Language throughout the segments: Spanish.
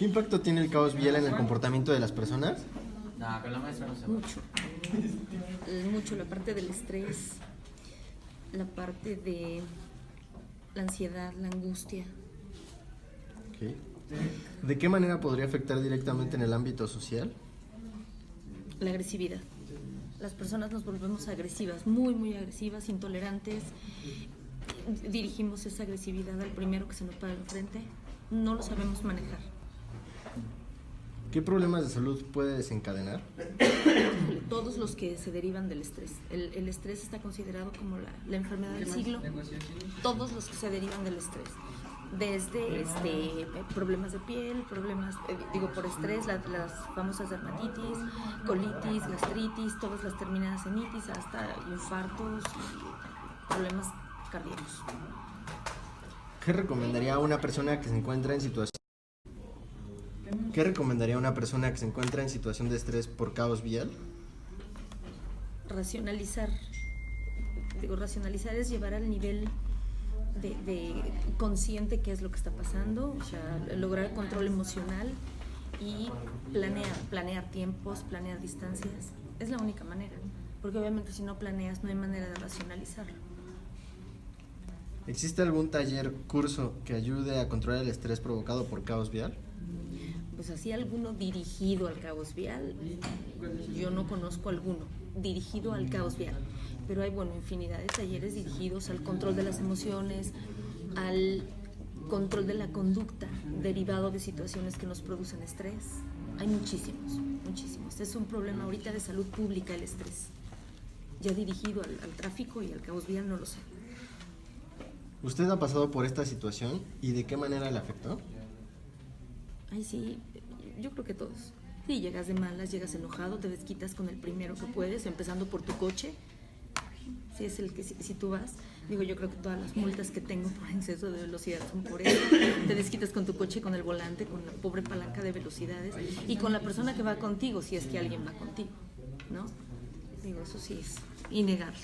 ¿Qué impacto tiene el caos vial en el comportamiento de las personas? No, con la maestra no se va. Mucho la parte del estrés, la parte de la ansiedad, la angustia. Ok. ¿De qué manera podría afectar directamente en el ámbito social? La agresividad. Las personas nos volvemos agresivas, muy, muy agresivas, intolerantes. Dirigimos esa agresividad al primero que se nos para enfrente. No lo sabemos manejar. ¿Qué problemas de salud puede desencadenar? Todos los que se derivan del estrés. El estrés está considerado como la enfermedad del siglo. Todos los que se derivan del estrés. Desde problemas de piel, problemas, por estrés, las famosas dermatitis, colitis, gastritis, todas las terminadas en itis, hasta infartos y problemas cardíacos. ¿Qué recomendaría a una persona que se encuentra en situación de estrés por caos vial? Racionalizar. Racionalizar es llevar al nivel de consciente qué es lo que está pasando, o sea, lograr control emocional y planear tiempos, planear distancias. Es la única manera, porque obviamente si no planeas no hay manera de racionalizarlo. ¿Existe algún taller, curso que ayude a controlar el estrés provocado por caos vial? Pues así alguno dirigido al caos vial, yo no conozco alguno dirigido al caos vial, pero hay infinidad de talleres dirigidos al control de las emociones, al control de la conducta derivado de situaciones que nos producen estrés. Hay muchísimos. Es un problema ahorita de salud pública el estrés, ya dirigido al tráfico y al caos vial no lo sé. ¿Usted ha pasado por esta situación y de qué manera le afectó? Ay, sí, yo creo que todos. Sí, llegas de malas, llegas enojado, te desquitas con el primero que puedes, empezando por tu coche. Si es el que, si tú vas, yo creo que todas las multas que tengo por exceso de velocidad son por eso. Te desquitas con tu coche, con el volante, con la pobre palanca de velocidades y con la persona que va contigo, si es que alguien va contigo, ¿no? Eso sí es innegable.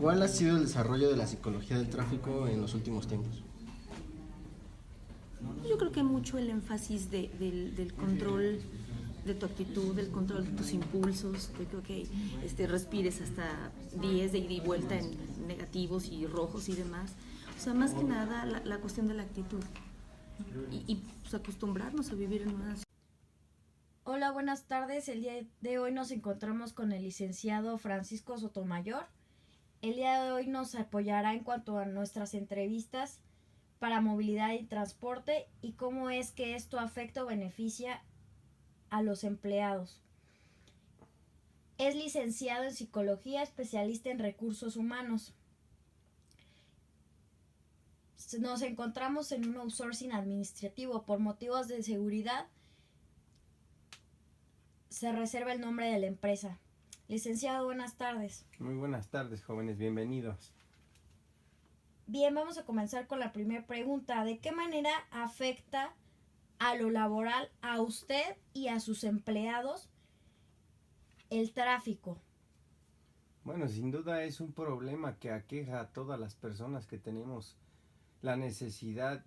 ¿Cuál ha sido el desarrollo de la psicología del tráfico en los últimos tiempos? Yo creo que mucho el énfasis del control de tu actitud, del control de tus impulsos, de que respires hasta 10 de ida y vuelta en negativos y rojos y demás. O sea, más que nada la cuestión de la actitud y acostumbrarnos a vivir en una... Hola, buenas tardes. El día de hoy nos encontramos con el licenciado Francisco Sotomayor. El día de hoy nos apoyará en cuanto a nuestras entrevistas para movilidad y transporte y cómo es que esto afecta o beneficia a los empleados. Es licenciado en psicología, especialista en recursos humanos. Nos encontramos en un outsourcing administrativo. Por motivos de seguridad se reserva el nombre de la empresa. Licenciado, buenas tardes. Muy buenas tardes, jóvenes, bienvenidos. Bien, vamos a comenzar con la primera pregunta. ¿De qué manera afecta a lo laboral a usted y a sus empleados el tráfico? Bueno, sin duda es un problema que aqueja a todas las personas que tenemos la necesidad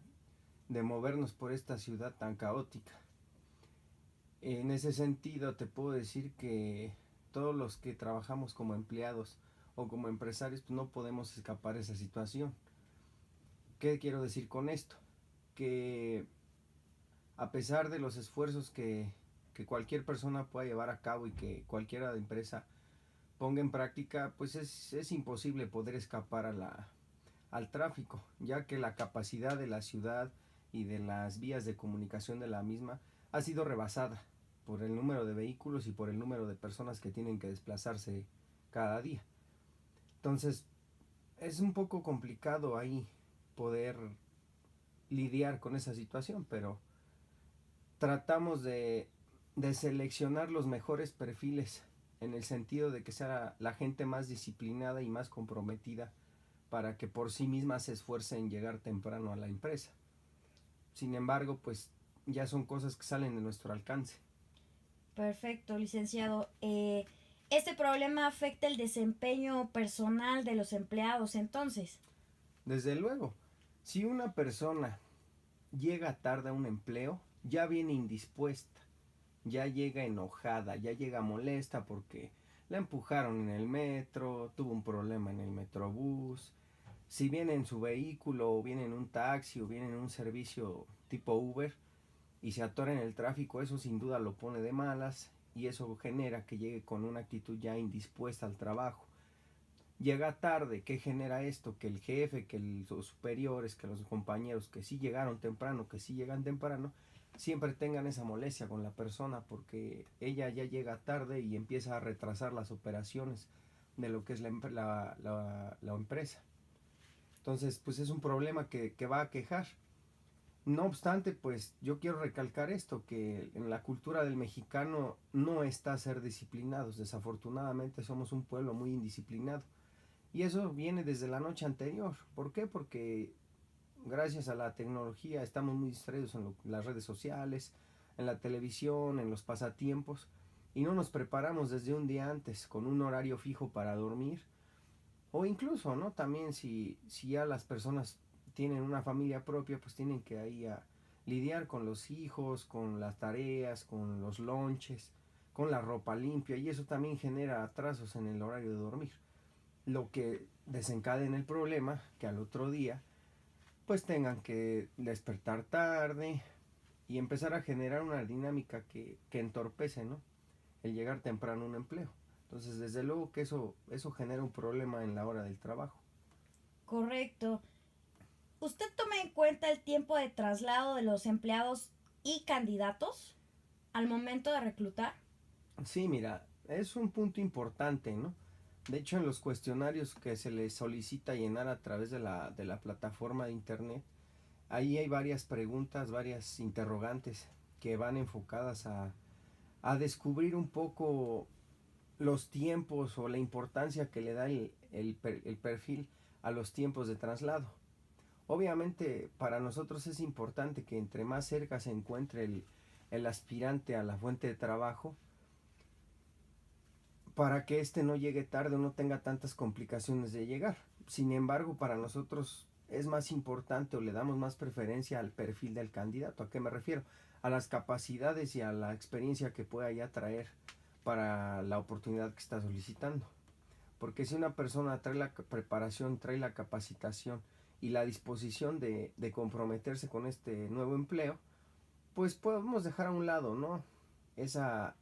de movernos por esta ciudad tan caótica. En ese sentido te puedo decir que todos los que trabajamos como empleados o como empresarios pues no podemos escapar de esa situación. ¿Qué quiero decir con esto? Que a pesar de los esfuerzos que cualquier persona pueda llevar a cabo y que cualquier empresa ponga en práctica, pues es imposible poder escapar al tráfico, ya que la capacidad de la ciudad y de las vías de comunicación de la misma ha sido rebasada por el número de vehículos y por el número de personas que tienen que desplazarse cada día. Entonces, es un poco complicado ahí poder lidiar con esa situación, pero tratamos de seleccionar los mejores perfiles en el sentido de que sea la gente más disciplinada y más comprometida para que por sí misma se esfuerce en llegar temprano a la empresa. Sin embargo, pues ya son cosas que salen de nuestro alcance. Perfecto, licenciado. ¿Este problema afecta el desempeño personal de los empleados entonces? Desde luego, si una persona llega tarde a un empleo, ya viene indispuesta, ya llega enojada, ya llega molesta porque la empujaron en el metro, tuvo un problema en el metrobús. Si viene en su vehículo o viene en un taxi o viene en un servicio tipo Uber y se atora en el tráfico, eso sin duda lo pone de malas y eso genera que llegue con una actitud ya indispuesta al trabajo. Llega tarde, ¿qué genera esto? Que el jefe, que los superiores, que los compañeros que sí llegaron temprano, que sí llegan temprano, siempre tengan esa molestia con la persona porque ella ya llega tarde y empieza a retrasar las operaciones de lo que es la empresa. Entonces, pues es un problema que va a quejar. No obstante, pues yo quiero recalcar esto, que en la cultura del mexicano no está ser disciplinados. Desafortunadamente somos un pueblo muy indisciplinado. Y eso viene desde la noche anterior. ¿Por qué? Porque gracias a la tecnología estamos muy distraídos en las redes sociales, en la televisión, en los pasatiempos. Y no nos preparamos desde un día antes con un horario fijo para dormir. O incluso, ¿no? También si ya las personas tienen una familia propia, pues tienen que ahí a lidiar con los hijos, con las tareas, con los lonches, con la ropa limpia y eso también genera atrasos en el horario de dormir. Lo que desencadena el problema que al otro día pues tengan que despertar tarde y empezar a generar una dinámica que entorpece, ¿no? El llegar temprano a un empleo. Entonces, desde luego que eso genera un problema en la hora del trabajo. Correcto. ¿Usted toma en cuenta el tiempo de traslado de los empleados y candidatos al momento de reclutar? Sí, mira, es un punto importante, ¿no? De hecho, en los cuestionarios que se les solicita llenar a través de la plataforma de internet, ahí hay varias preguntas, varias interrogantes que van enfocadas a descubrir un poco los tiempos o la importancia que le da el perfil a los tiempos de traslado. Obviamente para nosotros es importante que entre más cerca se encuentre el aspirante a la fuente de trabajo, para que éste no llegue tarde o no tenga tantas complicaciones de llegar. Sin embargo, para nosotros es más importante o le damos más preferencia al perfil del candidato. ¿A qué me refiero? A las capacidades y a la experiencia que pueda ya traer para la oportunidad que está solicitando. Porque si una persona trae la preparación, trae la capacitación y la disposición de comprometerse con este nuevo empleo, pues podemos dejar a un lado, ¿no? Esa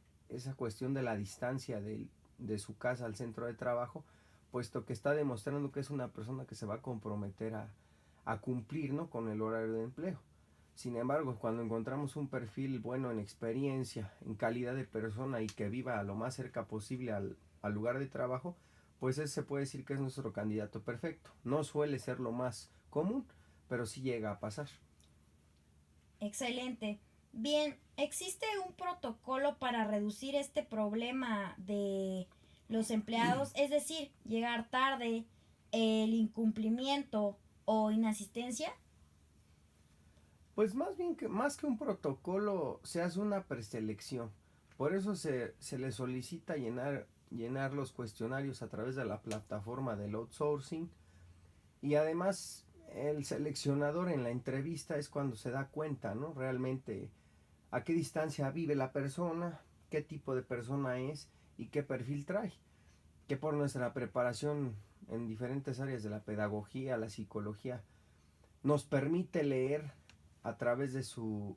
cuestión de la distancia de su casa al centro de trabajo, puesto que está demostrando que es una persona que se va a comprometer a cumplir, ¿no? Con el horario de empleo. Sin embargo, cuando encontramos un perfil bueno en experiencia, en calidad de persona y que viva lo más cerca posible al lugar de trabajo, pues ese se puede decir que es nuestro candidato perfecto. No suele ser lo más común, pero sí llega a pasar. Excelente. Bien, ¿existe un protocolo para reducir este problema de los empleados? Es decir, llegar tarde, el incumplimiento o inasistencia. Pues más que un protocolo, se hace una preselección. Por eso se le solicita llenar los cuestionarios a través de la plataforma del outsourcing. Y además, el seleccionador en la entrevista es cuando se da cuenta, ¿no? Realmente a qué distancia vive la persona, qué tipo de persona es y qué perfil trae. Que por nuestra preparación en diferentes áreas de la pedagogía, la psicología, nos permite leer a través de su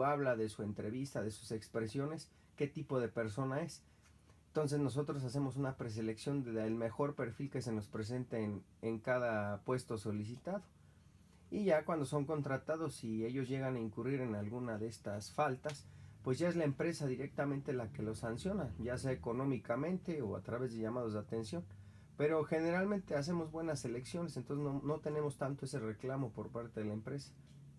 habla, de su entrevista, de sus expresiones, qué tipo de persona es. Entonces nosotros hacemos una preselección del mejor perfil que se nos presente en cada puesto solicitado. Y ya cuando son contratados, si ellos llegan a incurrir en alguna de estas faltas, pues ya es la empresa directamente la que los sanciona, ya sea económicamente o a través de llamados de atención. Pero generalmente hacemos buenas selecciones, entonces no tenemos tanto ese reclamo por parte de la empresa.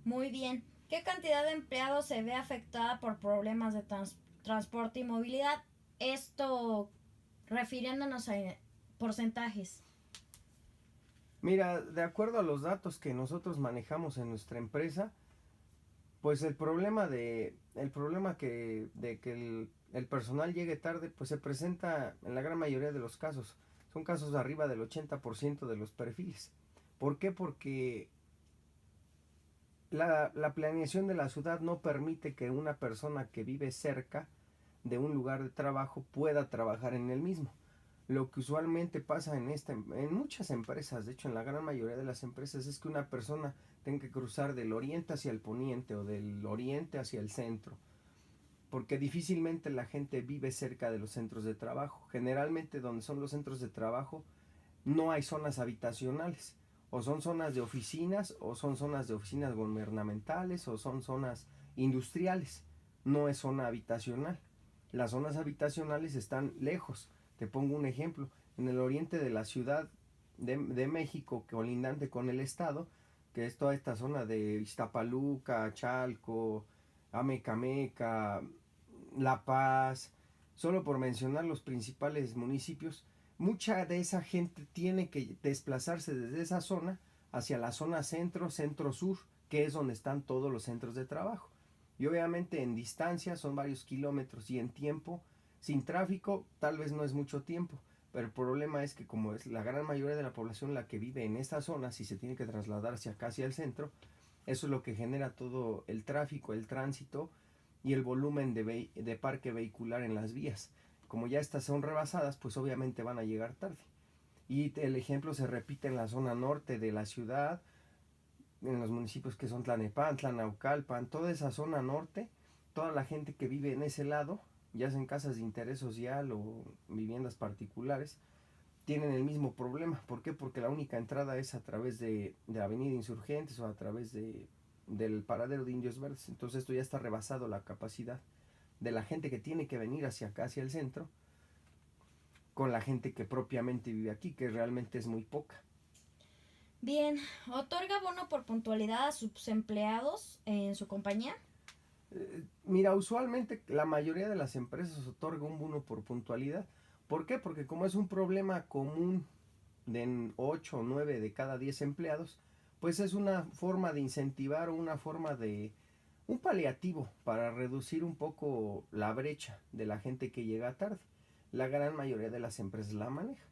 Muy bien. ¿Qué cantidad de empleados se ve afectada por problemas de transporte y movilidad? Esto refiriéndonos a porcentajes. Mira, de acuerdo a los datos que nosotros manejamos en nuestra empresa, pues el problema de que el personal llegue tarde, pues se presenta en la gran mayoría de los casos. Son casos arriba del 80% de los perfiles. ¿Por qué? Porque la planeación de la ciudad no permite que una persona que vive cerca de un lugar de trabajo pueda trabajar en el mismo. Lo que usualmente pasa en muchas empresas, de hecho en la gran mayoría de las empresas, es que una persona tenga que cruzar del oriente hacia el poniente o del oriente hacia el centro, porque difícilmente la gente vive cerca de los centros de trabajo. Generalmente donde son los centros de trabajo no hay zonas habitacionales, o son zonas de oficinas, o son zonas de oficinas gubernamentales, o son zonas industriales, no es zona habitacional. Las zonas habitacionales están lejos. Te pongo un ejemplo, en el oriente de la Ciudad de México, colindante con el estado, que es toda esta zona de Iztapaluca, Chalco, Amecameca, La Paz, solo por mencionar los principales municipios, mucha de esa gente tiene que desplazarse desde esa zona hacia la zona centro, centro-sur, que es donde están todos los centros de trabajo. Y obviamente en distancia son varios kilómetros, y en tiempo, sin tráfico, tal vez no es mucho tiempo, pero el problema es que como es la gran mayoría de la población la que vive en esta zona, si se tiene que trasladar hacia acá, hacia el centro, eso es lo que genera todo el tráfico, el tránsito y el volumen de parque vehicular en las vías. Como ya estas son rebasadas, pues obviamente van a llegar tarde. Y el ejemplo se repite en la zona norte de la ciudad, en los municipios que son Tlanepantla, Naucalpan, toda esa zona norte, toda la gente que vive en ese lado, ya sea en casas de interés social o viviendas particulares, tienen el mismo problema. ¿Por qué? Porque la única entrada es a través de la avenida Insurgentes o a través del paradero de Indios Verdes. Entonces esto ya está rebasado la capacidad de la gente que tiene que venir hacia acá, hacia el centro, con la gente que propiamente vive aquí, que realmente es muy poca. Bien, ¿otorga bono por puntualidad a sus empleados en su compañía? Mira, usualmente la mayoría de las empresas otorga un bono por puntualidad. ¿Por qué? Porque como es un problema común de 8 o 9 de cada 10 empleados, pues es una forma de incentivar o una forma de un paliativo para reducir un poco la brecha de la gente que llega tarde. La gran mayoría de las empresas la maneja.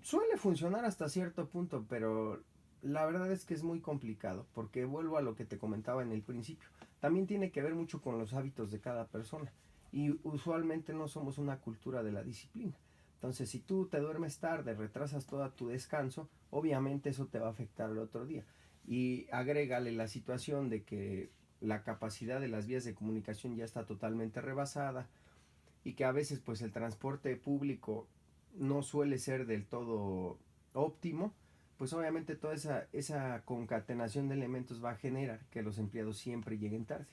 Suele funcionar hasta cierto punto, pero la verdad es que es muy complicado, porque vuelvo a lo que te comentaba en el principio. También tiene que ver mucho con los hábitos de cada persona, y usualmente no somos una cultura de la disciplina. Entonces, si tú te duermes tarde, retrasas todo tu descanso, obviamente eso te va a afectar el otro día. Y agrégale la situación de que la capacidad de las vías de comunicación ya está totalmente rebasada, y que a veces pues el transporte público no suele ser del todo óptimo, pues obviamente toda esa concatenación de elementos va a generar que los empleados siempre lleguen tarde.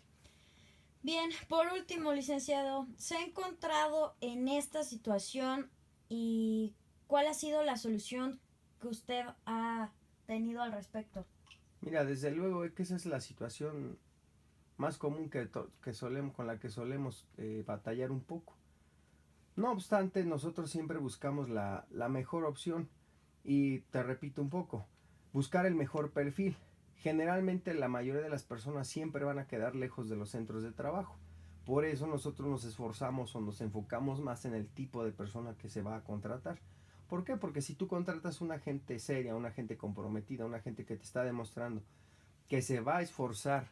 Bien, por último, licenciado, ¿se ha encontrado en esta situación y cuál ha sido la solución que usted ha tenido al respecto? Mira, desde luego que esa es la situación más común con la que solemos batallar un poco. No obstante, nosotros siempre buscamos la mejor opción, y te repito un poco, buscar el mejor perfil. Generalmente la mayoría de las personas siempre van a quedar lejos de los centros de trabajo. Por eso nosotros nos esforzamos o nos enfocamos más en el tipo de persona que se va a contratar. ¿Por qué? Porque si tú contratas una gente seria, una gente comprometida, una gente que te está demostrando que se va a esforzar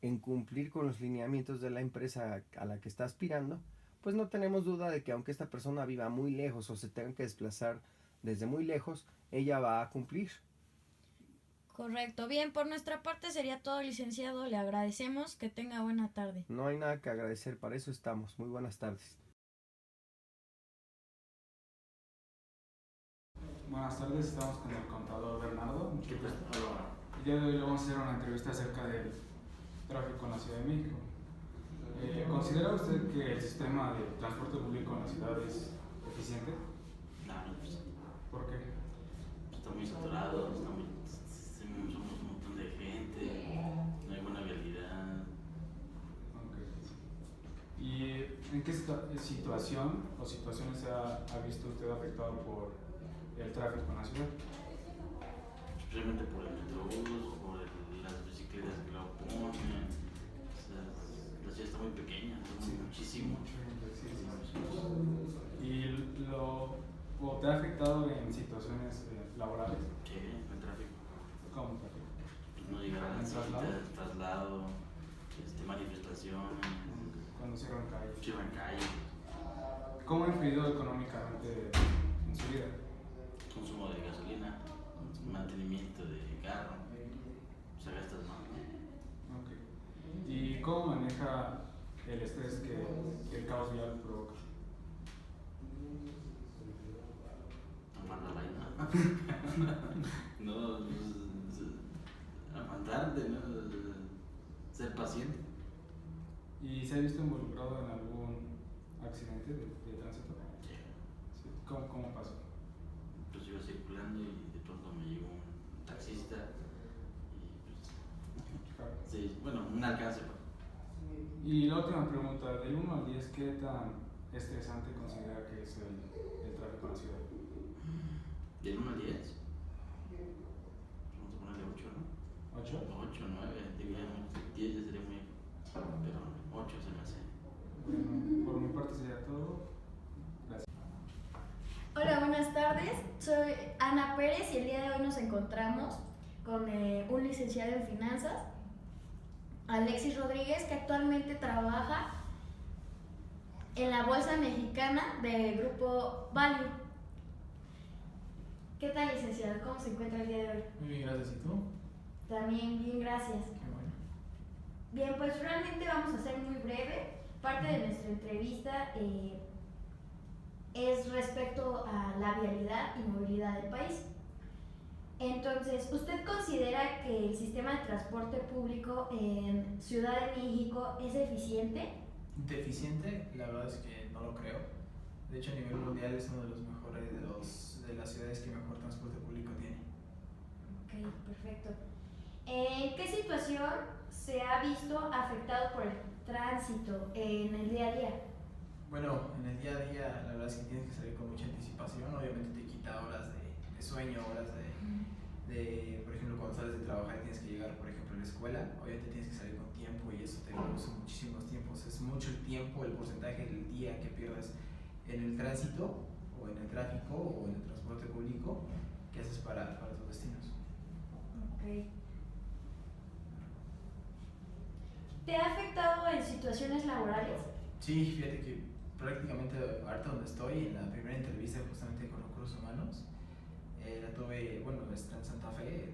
en cumplir con los lineamientos de la empresa a la que está aspirando, pues no tenemos duda de que aunque esta persona viva muy lejos o se tenga que desplazar desde muy lejos, ella va a cumplir. Correcto. Bien, por nuestra parte sería todo, licenciado. Le agradecemos. Que tenga buena tarde. No hay nada que agradecer, para eso estamos. Muy buenas tardes. Buenas tardes, estamos con el contador Bernardo. El día de hoy vamos a hacer una entrevista acerca del tráfico en la Ciudad de México. ¿Considera usted que el sistema de transporte público en la ciudad es eficiente? No, pues, ¿Por qué? está muy saturado, somos un montón de gente, no hay buena vialidad. Okay. ¿Y en qué situación o situaciones se ha visto usted afectado por el tráfico en la ciudad? Especialmente por el metrobús, por las bicicletas que lo ponen. O sea, la ciudad está muy pequeña, Sí, muchísimo. ¿Y o te ha afectado en situaciones laborales? Sí, el tráfico. ¿Cómo tráfico? no llegar a ¿En la cita, traslado? traslado, manifestaciones, Cuando cierran calles. cierran calles, ¿Cómo ha influido económicamente en su vida? consumo de gasolina, mantenimiento de carro, se gastas más, ¿no? Ok. ¿Y cómo maneja el estrés que el caos vial provoca? Aguanta la vaina. No, aguantarte, ¿no? Ser paciente. ¿Y se ha visto involucrado en algún accidente de tránsito? Sí. Sí. ¿Cómo pasó? Pues iba circulando y de pronto me llegó un taxista y pues, Claro. sí, bueno, un alcance. Pues. Y la última pregunta, del 1 al 10, ¿qué tan estresante considera que es el tráfico en la ciudad? Del 1 al 10, vamos a ponerle 8, ¿no? ¿8? 8, 9, diría 10 ya sería muy, pero 8 se me hace. Bueno, por mi parte sería todo. Gracias. Hola, buenas tardes. Soy Ana Pérez y el día de hoy nos encontramos con un licenciado en finanzas, Alexis Rodríguez, que actualmente trabaja en la Bolsa Mexicana del Grupo Value. ¿Qué tal, licenciado? ¿Cómo se encuentra el día de hoy? Muy bien, gracias. ¿Y tú? También bien, gracias. Qué bueno. Bien, pues realmente vamos a ser muy breve. Parte de nuestra entrevista es respecto a la vialidad y movilidad del país. Entonces, ¿usted considera que el sistema de transporte público en Ciudad de México es eficiente? Deficiente, la verdad es que no lo creo. De hecho, a nivel mundial es uno de los mejores de las ciudades que mejor transporte público tiene. Ok, perfecto. ¿En qué situación se ha visto afectado por el tránsito en el día a día? Bueno, en el día a día la verdad es que tienes que salir con mucha anticipación. Obviamente te quita horas de sueño, horas de, por ejemplo, cuando sales de trabajar y tienes que llegar, por ejemplo, a la escuela, obviamente tienes que salir con tiempo y eso te reduce muchísimos tiempos. Es mucho el tiempo, el porcentaje del día que pierdes en el tránsito o en el tráfico o en el transporte público que haces para tus destinos. Ok. ¿Te ha afectado en situaciones laborales? Sí, fíjate que prácticamente ahorita donde estoy, en la primera entrevista justamente con Recursos Humanos, la tuve, bueno, está en Santa Fe,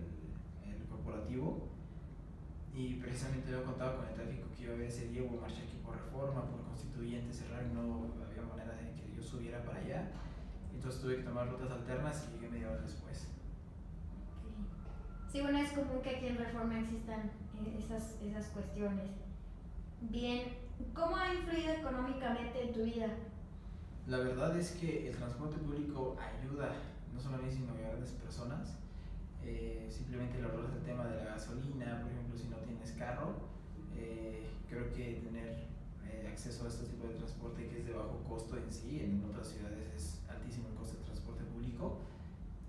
el corporativo, y precisamente yo contaba con el tráfico que iba a haber ese día, hubo marcha aquí por Reforma, por Constituyente, cerraron, no había manera de que yo subiera para allá, entonces tuve que tomar rutas alternas y llegué media hora después. Ok. Sí, bueno, es común que aquí en Reforma existan esas cuestiones. Bien, ¿cómo ha influido económicamente en tu vida? La verdad es que el transporte público ayuda no solamente sino a grandes personas, simplemente el ahorro del tema de la gasolina, por ejemplo, si no tienes carro, creo que tener acceso a este tipo de transporte que es de bajo costo en sí, en otras ciudades es altísimo el costo del transporte público,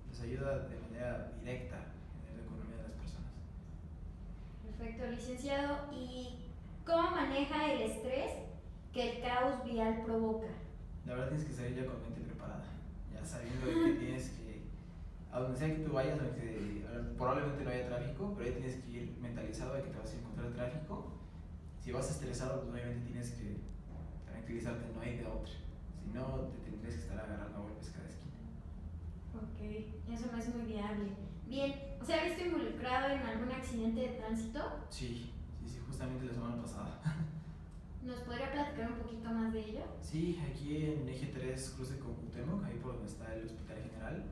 les ayuda de manera directa en la economía de las personas. Perfecto, licenciado. ¿Y cómo maneja el estrés que el caos vial provoca? La verdad tienes que salir ya con mente preparada, ya sabiendo de que tienes que, a donde sea que tú vayas, aunque probablemente no haya tráfico, pero ahí tienes que ir mentalizado de que te vas a encontrar el tráfico. Si vas estresado, pues obviamente tienes que tranquilizarte, no hay de otra, si no te tendrías que estar agarrando a golpes cada esquina. Ok, eso no es muy viable. Bien, ¿se ha visto involucrado en algún accidente de tránsito? Sí, justamente la semana pasada. ¿Nos podría platicar un poquito más de ello? Sí, aquí en Eje 3, cruce con Cuauhtémoc, ahí por donde está el Hospital General,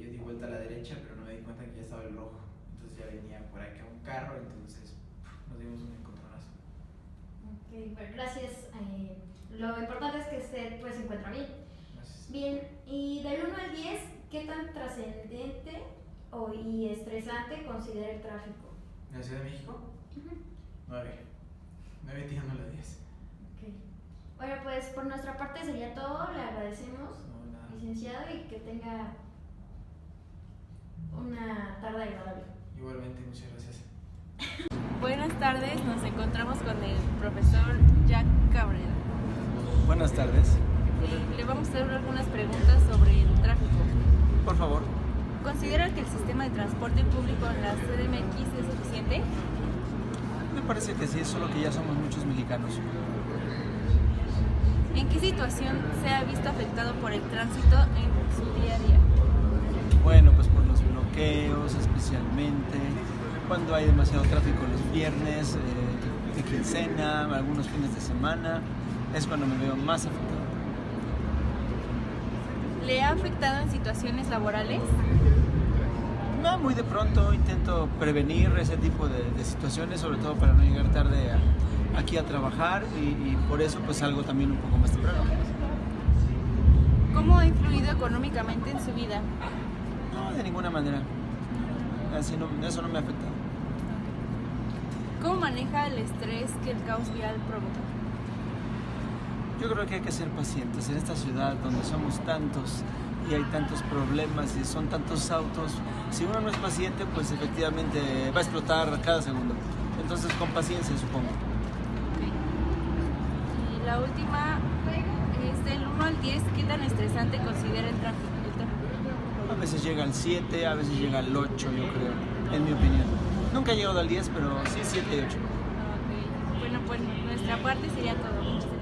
yo di vuelta a la derecha, pero no me di cuenta que ya estaba el rojo, entonces ya venía por acá un carro, entonces nos dimos un encontronazo. Ok, bueno, gracias. Lo importante es que usted pues, se encuentra bien. Gracias. Bien, y del 1 al 10, ¿qué tan trascendente y estresante considera el tráfico? ¿En la Ciudad de México? 9 tirando la 10. Ok. Bueno, pues por nuestra parte sería todo. Le agradecemos, No, nada. licenciado, y que tenga una tarde agradable. Igualmente, muchas gracias. Buenas tardes, nos encontramos con el profesor Jack Cabrera. Buenas tardes. Le vamos a hacer algunas preguntas sobre el tráfico. Por favor. ¿Considera que el sistema de transporte público en la CDMX es suficiente? Me parece que sí, es solo que ya somos muchos mexicanos. ¿En qué situación se ha visto afectado por el tránsito en su día a día? Bueno, pues por los bloqueos especialmente, cuando hay demasiado tráfico los viernes, de quincena, algunos fines de semana, es cuando me veo más afectado. ¿Le ha afectado en situaciones laborales? No, muy de pronto intento prevenir ese tipo de situaciones, sobre todo para no llegar tarde aquí a trabajar y por eso pues salgo también un poco más temprano. ¿Cómo ha influido económicamente en su vida? No, de ninguna manera. Así no, eso no me ha afectado. ¿Cómo maneja el estrés que el caos vial provoca? Yo creo que hay que ser pacientes en esta ciudad donde somos tantos y hay tantos problemas y son tantos autos. Si uno no es paciente, pues efectivamente va a explotar cada segundo. Entonces, con paciencia, supongo. Y la última es del 1 al 10, ¿qué tan estresante considera el tráfico? A veces llega al 7, a veces llega al 8, yo creo, en mi opinión. Nunca he llegado al 10, pero sí 7 y 8. Bueno, pues nuestra parte sería todo. Muchas gracias.